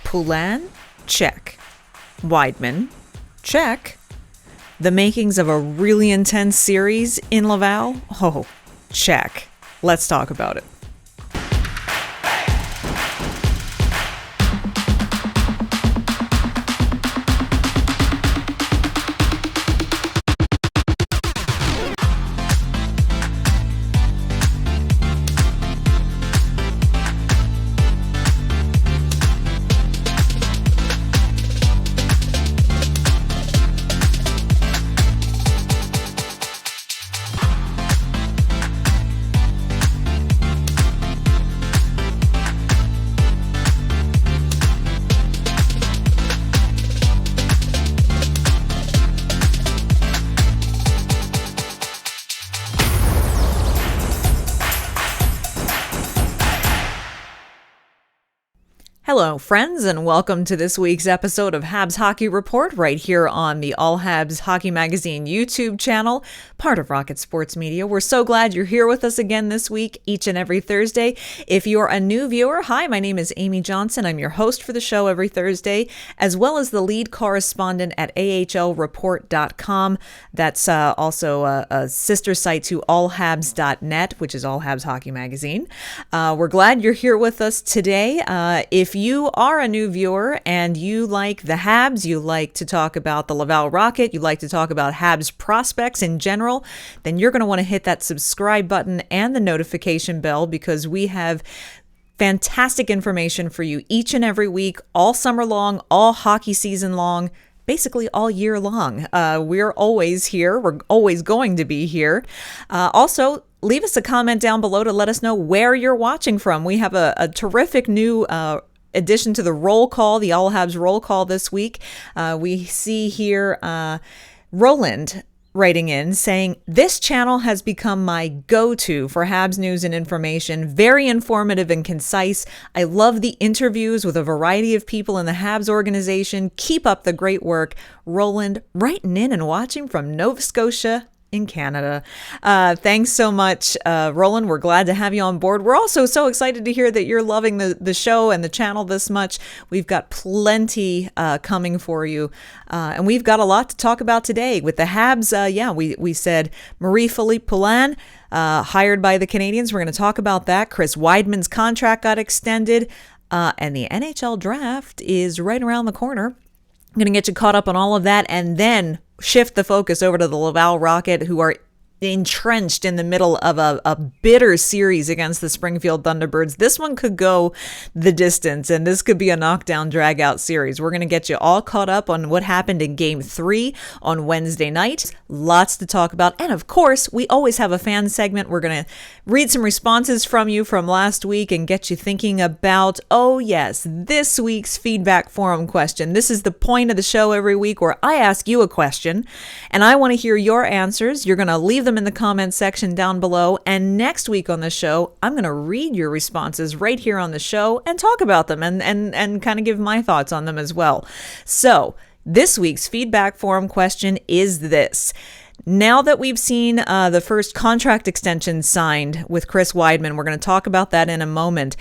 Poulin? Check. Wideman? Check. The makings of a really intense series in Laval? Oh, check. Let's talk about it. Hello, friends, and welcome to this week's episode of Habs Hockey Report right here on the All Habs Hockey Magazine YouTube channel, part of Rocket Sports Media. We're so glad you're here with us again this week, each and every Thursday. If you're a new viewer, hi, my name is Amy Johnson. I'm your host for the show every Thursday, as well as the lead correspondent at AHLreport.com. That's also a sister site to allhabs.net, which is All Habs Hockey Magazine. We're glad you're here with us today. If you are a new viewer and you like the Habs, you like to talk about the Laval Rocket, you like to talk about Habs prospects in general, then you're going to want to hit that subscribe button and the notification bell, because we have fantastic information for you each and every week, all summer long, all hockey season long, basically all year long. We're always here. We're always going to be here. Also, leave us a comment down below to let us know where you're watching from. We have a terrific new addition to the roll call, the All Habs roll call this week. We see here Roland writing in saying, "This channel has become my go-to for Habs news and information. Very informative and concise. I love the interviews with a variety of people in the Habs organization. Keep up the great work." Roland writing in and watching from Nova Scotia in Canada. Thanks so much, Roland. We're glad to have you on board. We're also so excited to hear that you're loving the show and the channel this much. We've got plenty coming for you. And we've got a lot to talk about today. With the Habs, we said Marie-Philip Poulin, hired by the Canadiens. We're going to talk about that. Chris Wideman's contract got extended. And the NHL Draft is right around the corner. I'm going to get you caught up on all of that, and then shift the focus over to the Laval Rocket, who are entrenched in the middle of a bitter series against the Springfield Thunderbirds. This one could go the distance, and this could be a knockdown, drag-out series. We're going to get you all caught up on what happened in Game 3 on Wednesday night. Lots to talk about. And, of course, we always have a fan segment. We're going to read some responses from you from last week and get you thinking about, oh, yes, this week's feedback forum question. This is the point of the show every week where I ask you a question, and I want to hear your answers. You're going to leave them in the comments section down below, and next week on the show I'm going to read your responses right here on the show and talk about them and kind of give my thoughts on them as well. So this week's feedback forum question is this: now that we've seen the first contract extension signed with Chris Wideman, we're going to talk about that in a moment.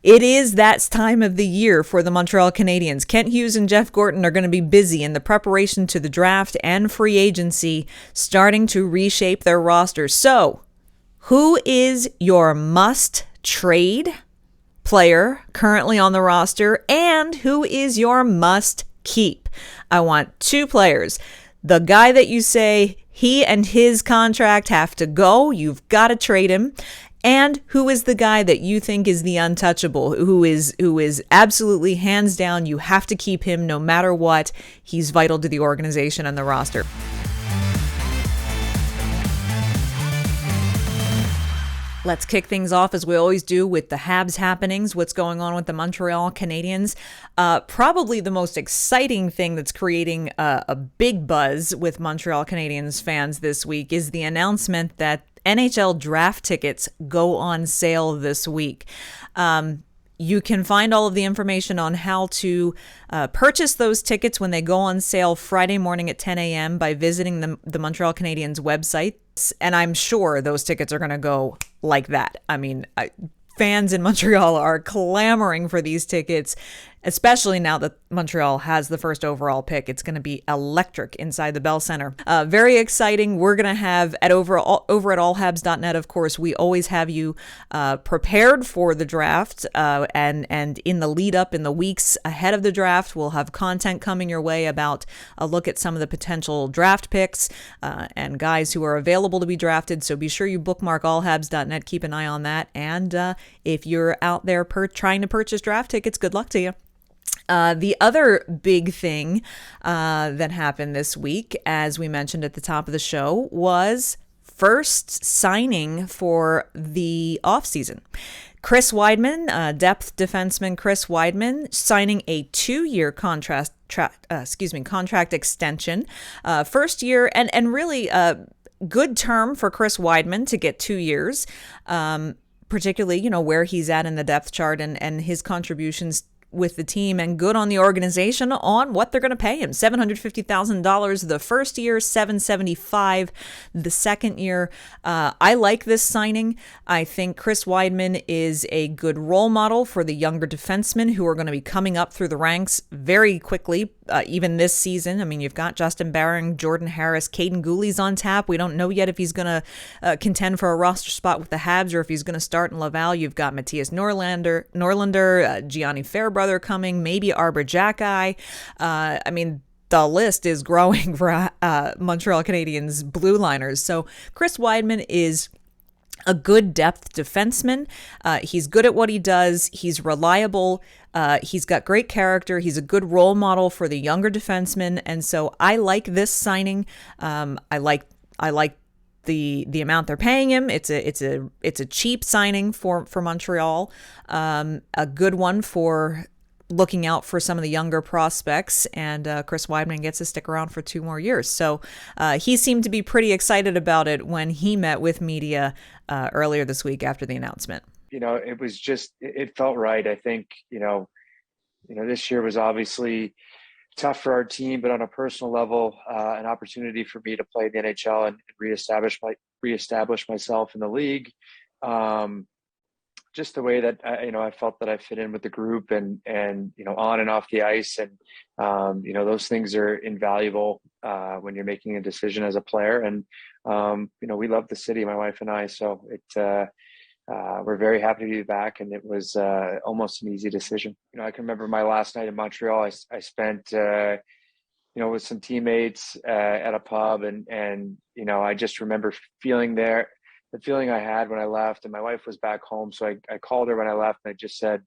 It is that time of the year for the Montreal Canadiens. Kent Hughes and Jeff Gorton are going to be busy in the preparation to the draft and free agency, starting to reshape their roster. So, who is your must-trade player currently on the roster, and who is your must-keep? I want two players. The guy that you say he and his contract have to go, you've got to trade him. And who is the guy that you think is the untouchable, who is absolutely hands down, you have to keep him no matter what. He's vital to the organization and the roster. Let's kick things off as we always do with the Habs happenings, what's going on with the Montreal Canadiens. Probably the most exciting thing that's creating a big buzz with Montreal Canadiens fans this week is the announcement that NHL Draft tickets go on sale this week. You can find all of the information on how to purchase those tickets when they go on sale Friday morning at 10 a.m. by visiting the Montreal Canadiens website. And I'm sure those tickets are going to go like that. I mean, fans in Montreal are clamoring for these tickets. especially now that Montreal has the first overall pick. It's going to be electric inside the Bell Center. Very exciting. We're going to have over at allhabs.net, of course, we always have you prepared for the draft, and in the lead up in the weeks ahead of the draft, we'll have content coming your way about a look at some of the potential draft picks and guys who are available to be drafted. So be sure you bookmark allhabs.net. Keep an eye on that. And if you're out there trying to purchase draft tickets, good luck to you. The other big thing that happened this week, as we mentioned at the top of the show, was first signing for the offseason. Chris Wideman, depth defenseman Chris Wideman, signing a 2-year contract extension. First year, and really a good term for Chris Wideman to get 2 years, particularly, where he's at in the depth chart and his contributions with the team, and good on the organization on what they're going to pay him. $750,000 the first year, $775,000 the second year. I like this signing. I think Chris Wideman is a good role model for the younger defensemen who are going to be coming up through the ranks very quickly, even this season. I mean, you've got Justin Barron, Jordan Harris, Caden Gooley's on tap. We don't know yet if he's going to contend for a roster spot with the Habs or if he's going to start in Laval. You've got Matthias Norlander, Gianni Fairbrother coming, maybe Arbor Jacki. I mean, the list is growing for Montreal Canadiens blue liners. So Chris Wideman is a good depth defenseman. He's good at what he does. He's reliable. He's got great character. He's a good role model for the younger defensemen. And so I like this signing. I like the amount they're paying him. It's a cheap signing for Montreal. A good one for looking out for some of the younger prospects, and Chris Wideman gets to stick around for 2 more years. So he seemed to be pretty excited about it when he met with media earlier this week after the announcement. It was just, it felt right. I think, this year was obviously tough for our team, but on a personal level, an opportunity for me to play the NHL and reestablish myself in the league. Just the way that I felt that I fit in with the group and on and off the ice, and those things are invaluable when you're making a decision as a player. And we love the city, my wife and I, so we're very happy to be back, and it was almost an easy decision. I can remember my last night in Montreal. I spent with some teammates at a pub, and I just remember the feeling I had when I left, and my wife was back home. So I called her when I left, and I just said,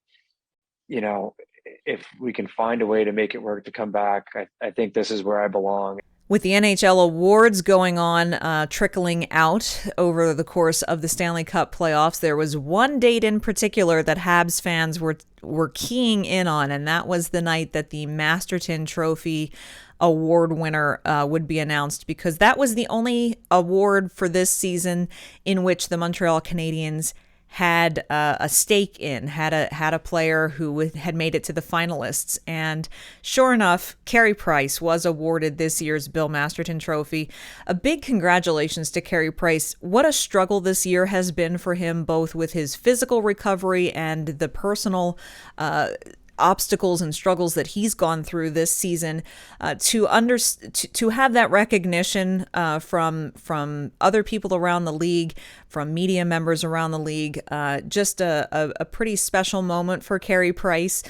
if we can find a way to make it work to come back, I think this is where I belong. With the NHL awards going on, trickling out over the course of the Stanley Cup playoffs, there was one date in particular that Habs fans were keying in on, and that was the night that the Masterton Trophy award winner would be announced, because that was the only award for this season in which the Montreal Canadiens had a stake in, had a player who had made it to the finalists. And sure enough, Carey Price was awarded this year's Bill Masterton Trophy. A big congratulations to Carey Price. What a struggle this year has been for him, both with his physical recovery and the personal obstacles and struggles that he's gone through this season. To have that recognition from other people around the league, from media members around the league, just a pretty special moment for Carey Price.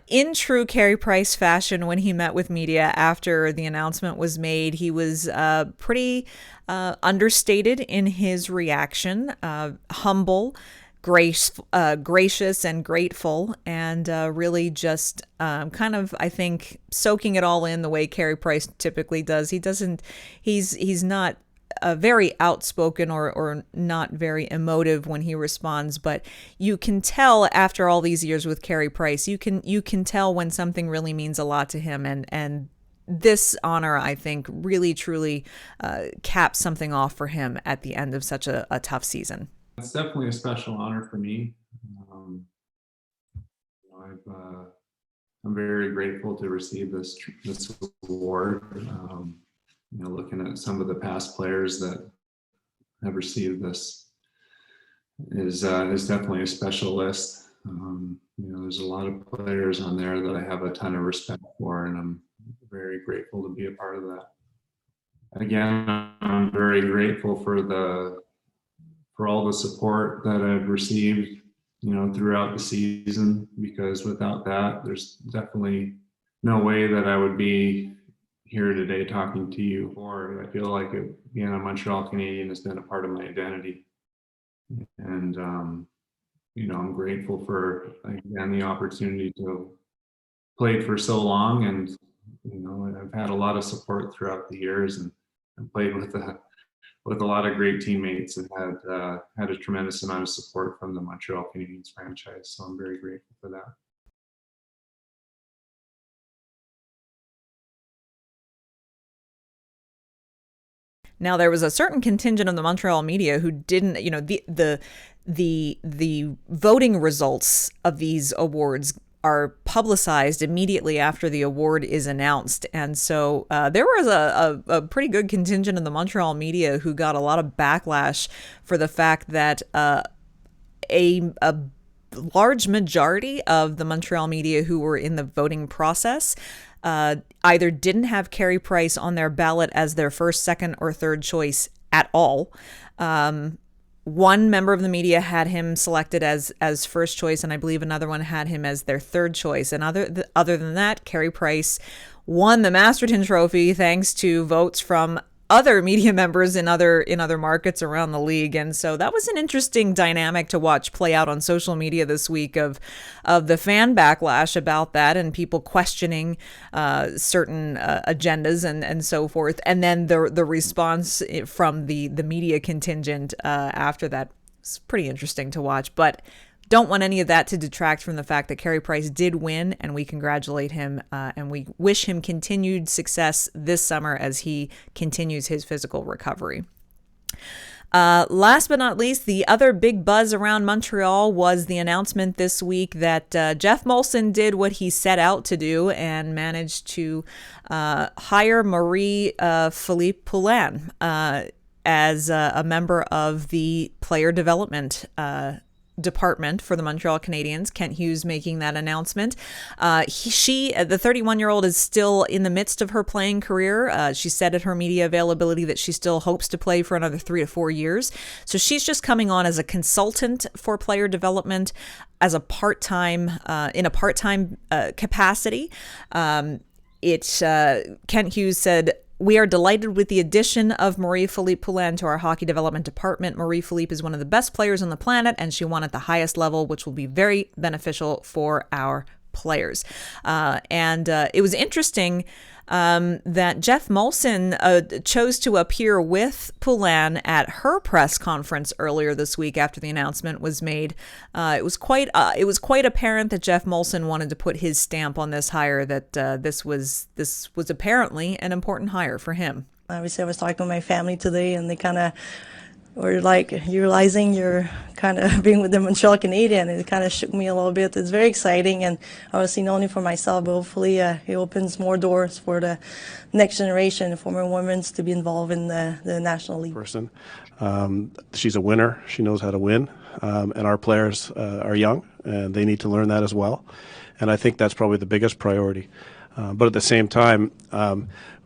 In true Carey Price fashion, when he met with media after the announcement was made, he was pretty understated in his reaction, humble, gracious and grateful, and really just kind of, I think, soaking it all in the way Carey Price typically does. He's not very outspoken or not very emotive when he responds, but you can tell after all these years with Carey Price, you can tell when something really means a lot to him, and this honor, I think, really truly caps something off for him at the end of such a tough season. It's definitely a special honor for me. I'm very grateful to receive this award. Looking at some of the past players that have received this is definitely a special list. there's a lot of players on there that I have a ton of respect for, and I'm very grateful to be a part of that. Again, I'm very grateful for all the support that I've received, throughout the season, because without that, there's definitely no way that I would be here today talking to you. Or I feel like being a Montreal Canadian has been a part of my identity. And, I'm grateful for, again, the opportunity to play for so long. And, I've had a lot of support throughout the years, and played with a lot of great teammates, and had a tremendous amount of support from the Montreal Canadiens franchise. So I'm very grateful for that. Now, there was a certain contingent of the Montreal media who didn't, the voting results of these awards are publicized immediately after the award is announced. And so there was a pretty good contingent of the Montreal media who got a lot of backlash for the fact that a large majority of the Montreal media who were in the voting process either didn't have Carey Price on their ballot as their first, second, or third choice at all. One member of the media had him selected as first choice, and I believe another one had him as their third choice. And other than that, Carey Price won the Masterton Trophy thanks to votes from other media members in other markets around the league. And so that was an interesting dynamic to watch play out on social media this week of the fan backlash about that, and people questioning certain agendas and so forth. And then the response from the media contingent after that is pretty interesting to watch. But don't want any of that to detract from the fact that Carey Price did win, and we congratulate him and we wish him continued success this summer as he continues his physical recovery. Last but not least, the other big buzz around Montreal was the announcement this week that Jeff Molson did what he set out to do and managed to hire Marie-Philip Poulin as a member of the player development department for the Montreal Canadiens. Kent Hughes making that announcement. She, the 31-year-old, is still in the midst of her playing career. She said at her media availability that she still hopes to play for another 3 to 4 years. So she's just coming on as a consultant for player development as a part-time, in a part-time capacity. Kent Hughes said, "We are delighted with the addition of Marie-Philip Poulin to our hockey development department. Marie-Philip is one of the best players on the planet, and she won at the highest level, which will be very beneficial for our players." And it was interesting that Jeff Molson chose to appear with Poulin at her press conference earlier this week after the announcement was made. It was quite apparent that Jeff Molson wanted to put his stamp on this hire, that this was apparently an important hire for him. Obviously, I was talking to my family today, and they kind of were like realizing you're kind of being with the Montreal Canadiens. It kind of shook me a little bit. It's very exciting, and obviously not only for myself, but hopefully it opens more doors for the next generation, for more women to be involved in the National League. Person, she's a winner. She knows how to win, and our players are young, and they need to learn that as well. And I think that's probably the biggest priority. But at the same time,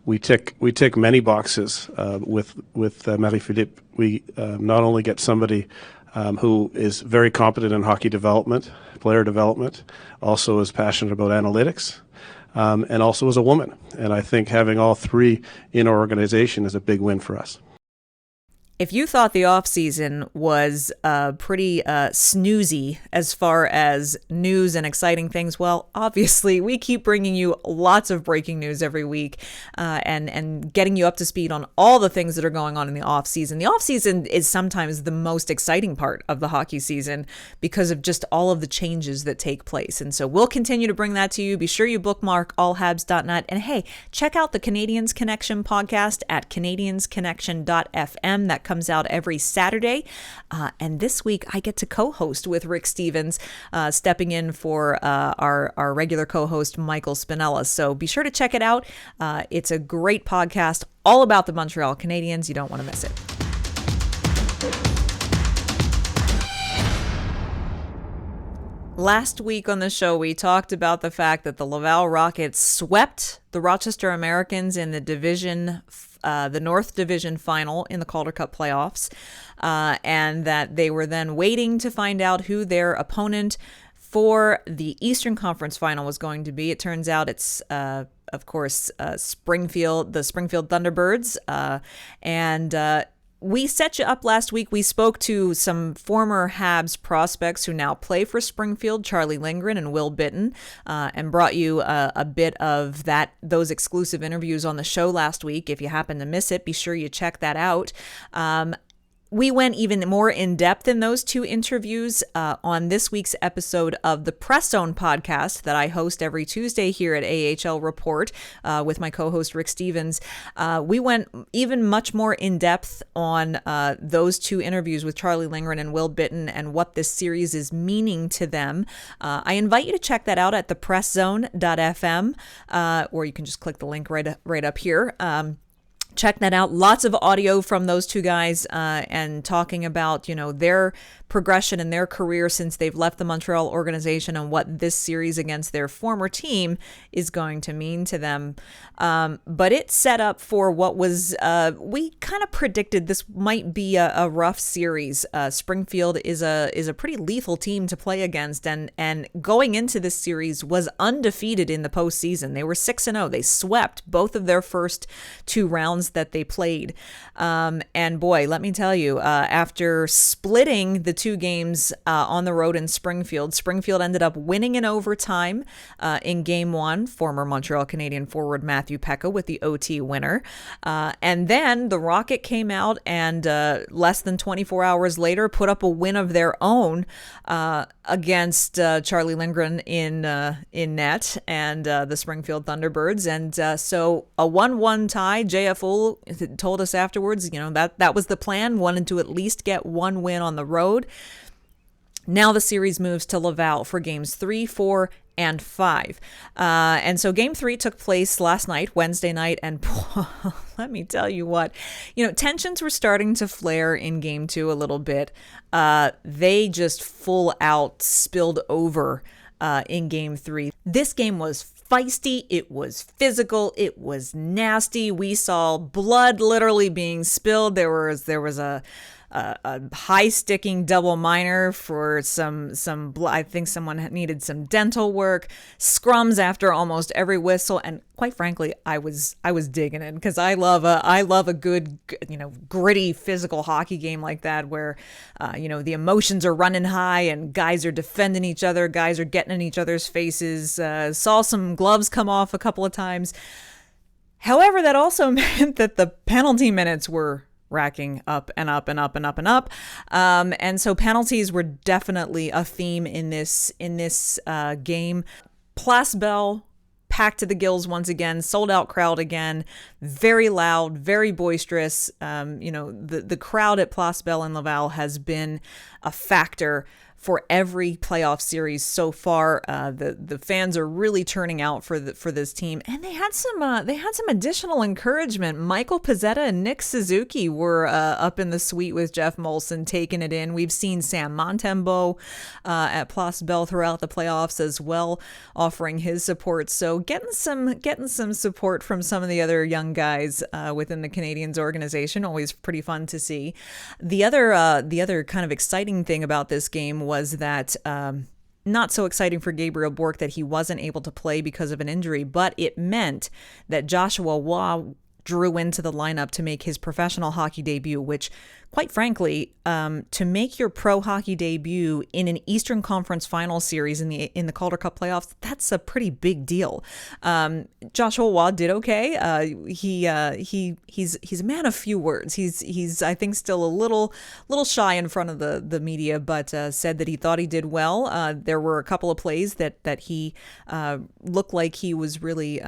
we tick many boxes with Marie-Philip. We not only get somebody who is very competent in hockey development, player development, also is passionate about analytics, and also is a woman. And I think having all three in our organization is a big win for us. If you thought the offseason was pretty snoozy as far as news and exciting things, well, obviously we keep bringing you lots of breaking news every week and getting you up to speed on all the things that are going on in the offseason. The offseason is sometimes the most exciting part of the hockey season because of just all of the changes that take place. And so we'll continue to bring that to you. Be sure you bookmark allhabs.net. And hey, check out the Canadiens Connection podcast at canadiensconnection.fm. That comes out every Saturday. And this week I get to co-host with Rick Stevens, stepping in for our regular co-host, Michael Spinella. So be sure to check it out. It's a great podcast all about the Montreal Canadiens. You don't want to miss it. Last week on the show, we talked about the fact that the Laval Rocket swept the Rochester Americans in the North Division final in the Calder Cup playoffs, and that they were then waiting to find out who their opponent for the Eastern Conference final was going to be. It turns out it's, of course, Springfield, the Springfield Thunderbirds, and we set you up last week. We spoke to some former Habs prospects who now play for Springfield, Charlie Lindgren and Will Bitten, and brought you a bit of those exclusive interviews on the show last week. If you happen to miss it, be sure you check that out. We went even more in depth in those two interviews on this week's episode of the Press Zone podcast that I host every Tuesday here at AHL Report with my co-host Rick Stevens. We went even much more in depth on those two interviews with Charlie Lindgren and Will Bitten and what this series is meaning to them. I invite you to check that out at thepresszone.fm, or you can just click the link right up here. Check that out. Lots of audio from those two guys and talking about, their progression in their career since they've left the Montreal organization and what this series against their former team is going to mean to them. But it's set up for what was, we kind of predicted this might be a rough series. Springfield is a pretty lethal team to play against, and going into this series was undefeated in the postseason. They were 6-0. They swept both of their first two rounds that they played. And boy, let me tell you, after splitting the two games on the road in Springfield ended up winning in overtime in game one, former Montreal Canadian forward Matthew Pekka with the OT winner. And then the Rocket came out and less than 24 hours later put up a win of their own against Charlie Lindgren in net and the Springfield Thunderbirds. And so a 1-1 tie. JFL told us afterwards, that was the plan, wanted to at least get one win on the road. Now the series moves to Laval for games 3, 4, and 5. And so game 3 took place last night, Wednesday night, and let me tell you what, tensions were starting to flare in game 2 a little bit. They just full out spilled over in game 3. This game was feisty, it was physical, it was nasty. We saw blood literally being spilled. There was a high sticking double minor for some I think someone needed some dental work, scrums after almost every whistle, and quite frankly I was digging it because I love a good gritty physical hockey game like that where the emotions are running high and guys are defending each other, guys are getting in each other's faces. Saw some gloves come off a couple of times. However, that also meant that the penalty minutes were racking up and up and up and up and up. And so penalties were definitely a theme in this game. Place Bell packed to the gills once again, sold out crowd again, very loud, very boisterous. The crowd at Place Bell in Laval has been a factor for every playoff series so far. The fans are really turning out for this team, and they had some additional encouragement. Michael Pezzetta and Nick Suzuki were up in the suite with Jeff Molson, taking it in. We've seen Sam Montembeault at Place Bell throughout the playoffs as well, offering his support. So getting some support from some of the other young guys within the Canadiens organization, always pretty fun to see. The other kind of exciting thing about this game was that not so exciting for Gabriel Bourque that he wasn't able to play because of an injury, but it meant that Joshua Waugh drew into the lineup to make his professional hockey debut, which, quite frankly, to make your pro hockey debut in an Eastern Conference final series in the Calder Cup playoffs, that's a pretty big deal. Joshua Waugh did okay. He's a man of few words. He's I think still a little shy in front of the media, but said that he thought he did well. There were a couple of plays that he looked like he was really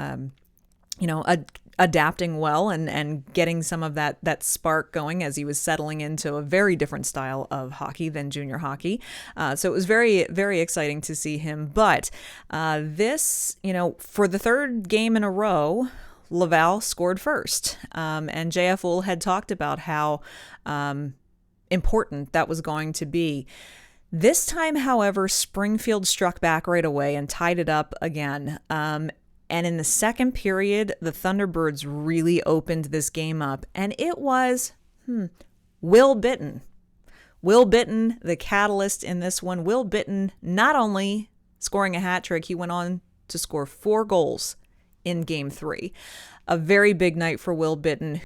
adapting well and getting some of that spark going as he was settling into a very different style of hockey than junior hockey. So it was very, very exciting to see him. But this, for the third game in a row, Laval scored first. And JFL had talked about how important that was going to be. This time, however, Springfield struck back right away and tied it up again. And in the second period, the Thunderbirds really opened this game up. And it was Will Bitton. Will Bitton, the catalyst in this one. Will Bitton not only scoring a hat trick, he went on to score 4 goals in Game 3. A very big night for Will Bitton.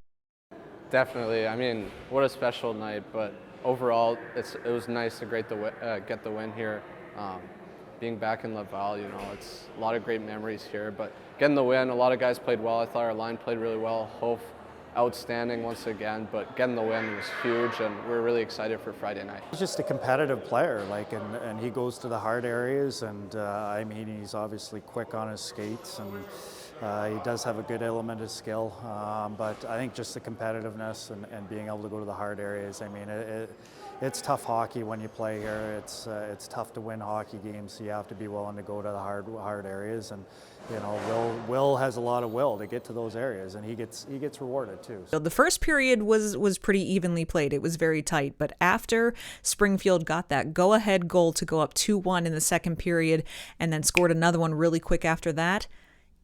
Definitely. I mean, what a special night, but overall, it was nice to get the win here. Being back in Laval, it's a lot of great memories here, but getting the win, a lot of guys played well. I thought our line played really well. Hof, outstanding once again, but getting the win was huge, and we're really excited for Friday night. He's just a competitive player, and he goes to the hard areas, and he's obviously quick on his skates, and he does have a good element of skill, but I think just the competitiveness and being able to go to the hard areas. I mean, it's tough hockey when you play here. It's tough to win hockey games, so you have to be willing to go to the hard areas. And Will has a lot of will to get to those areas, and he gets rewarded too. So the first period was pretty evenly played. It was very tight, but after Springfield got that go-ahead goal to go up 2-1 in the second period, and then scored another one really quick after that,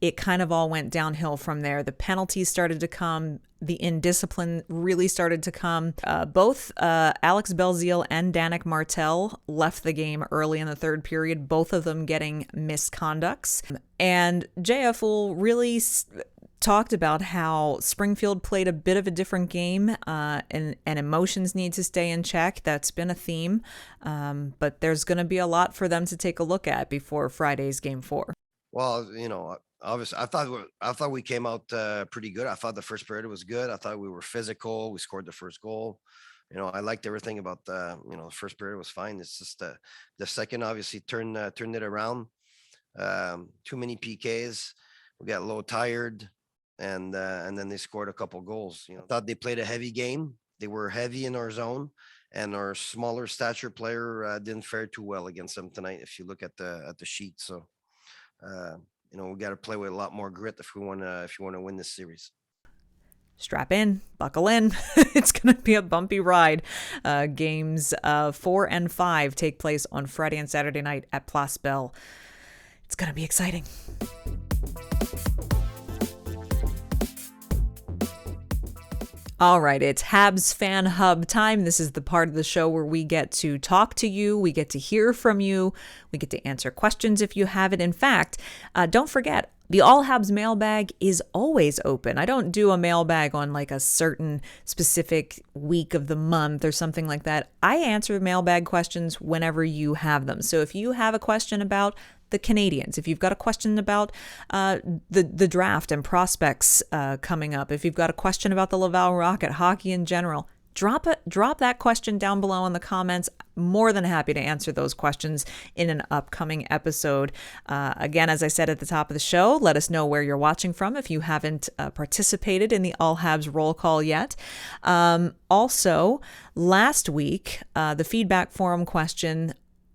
it kind of all went downhill from there. The penalties started to come. The indiscipline really started to come. Both Alex Belzile and Danik Martel left the game early in the third period, both of them getting misconducts. And JF really talked about how Springfield played a bit of a different game, and emotions need to stay in check. That's been a theme. But there's going to be a lot for them to take a look at before Friday's Game 4. Well, obviously, I thought we came out pretty good. I thought the first period was good. I thought we were physical. We scored the first goal. I liked everything about the first period was fine. It's just the second obviously turned it around. Too many PKs. We got a little tired, and then they scored a couple goals. I thought they played a heavy game. They were heavy in our zone, and our smaller stature player didn't fare too well against them tonight. If you look at the sheet, so. We got to play with a lot more grit if you want to win this series. Strap in, buckle in. It's going to be a bumpy ride. Games 4 and 5 take place on Friday and Saturday night at Place Bell. It's going to be exciting. All right, it's Habs Fan Hub time. This is the part of the show where we get to talk to you, we get to hear from you, we get to answer questions if you have it. In fact, don't forget, the All Habs mailbag is always open. I don't do a mailbag on like a certain specific week of the month or something like that. I answer mailbag questions whenever you have them. So if you have a question about the Canadiens, if you've got a question about the draft and prospects coming up, if you've got a question about the Laval Rocket, hockey in general, drop that question down below in the comments. More than happy to answer those questions in an upcoming episode. Again, as I said at the top of the show, let us know where you're watching from if you haven't participated in the All Habs roll call yet. Also, last week, the feedback forum question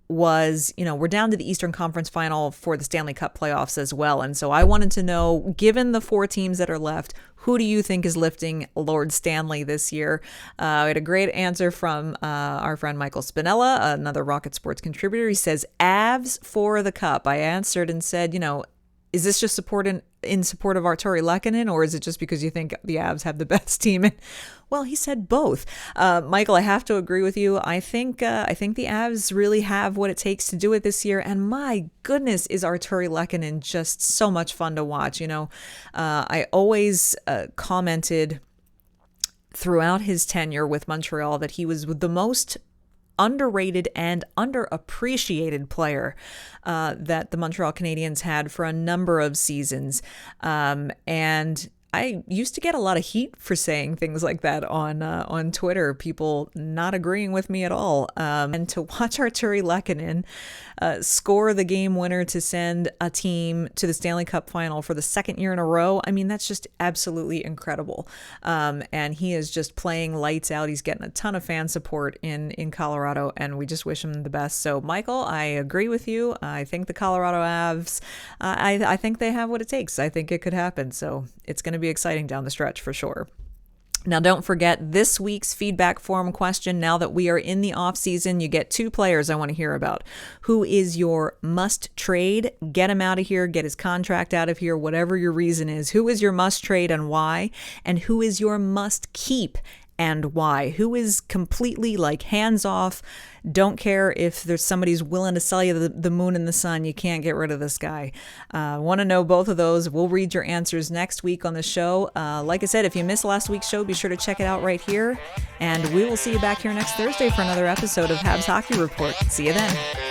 was, we're down to the Eastern Conference Final for the Stanley Cup playoffs as well. And so I wanted to know, given the 4 teams that are left, who do you think is lifting Lord Stanley this year? We had a great answer from our friend Michael Spinella, another Rocket Sports contributor. He says, Avs for the Cup. I answered and said, is this just in support of Arturi Lehkonen, or is it just because you think the Avs have the best team? Well, he said both. Michael, I have to agree with you. I think the Avs really have what it takes to do it this year. And my goodness, is Arturi Lehkonen just so much fun to watch. I always commented throughout his tenure with Montreal that he was the most underrated and underappreciated player that the Montreal Canadiens had for a number of seasons. And I used to get a lot of heat for saying things like that on Twitter, people not agreeing with me at all. And to watch Arturi Lehkonen score the game winner to send a team to the Stanley Cup final for the second year in a row, I mean, that's just absolutely incredible. And he is just playing lights out. He's getting a ton of fan support in Colorado, and we just wish him the best. So, Michael, I agree with you. I think the Colorado Avs, I think they have what it takes. I think it could happen. So it's going to be exciting down the stretch for sure. Now, don't forget this week's feedback form question. Now that we are in the off season, you get 2 players I want to hear about. Who is your must trade? Get him out of here, get his contract out of here, whatever your reason is. Who is your must trade and why? And who is your must keep and why? Who is completely like hands off, don't care if there's somebody's willing to sell you the moon and the sun, you can't get rid of this guy. Want to know both of those? We'll read your answers next week on the show. Like I said, if you missed last week's show, be sure to check it out right here. And we will see you back here next Thursday for another episode of Habs Hockey Report. See you then.